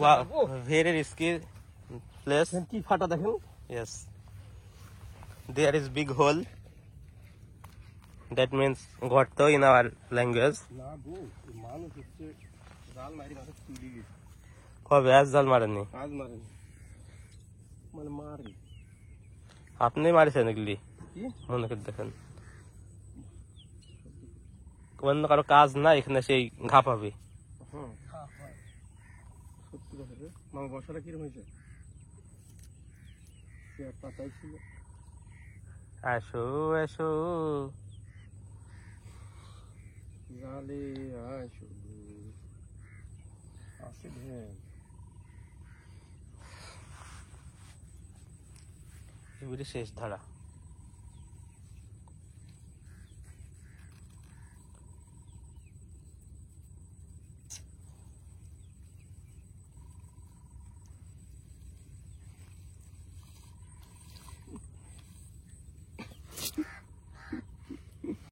Wow, very risky place. কি ফাটা দেখেন। Yes. There is big hole. That means gotto in our language. না গো, মানুষ হচ্ছে জাল মারি মাছ তুলি গেছে। কবে আজ জাল মারেননি? আজ মারেনি, মানে মারি। আপনি মারিছেন এগুলি? কি মনে করে দেখেন, অন্য কারো কাজ না, এখানে সেই ঘাপাবে। হ্যাঁ সত্যি কথা রে। মামা বর্ষাটা কিরম হয়েছে? পাতাই ছিল। আসো আসো জালে আসো আসে ঢেল। এবারে শেষ ধারা।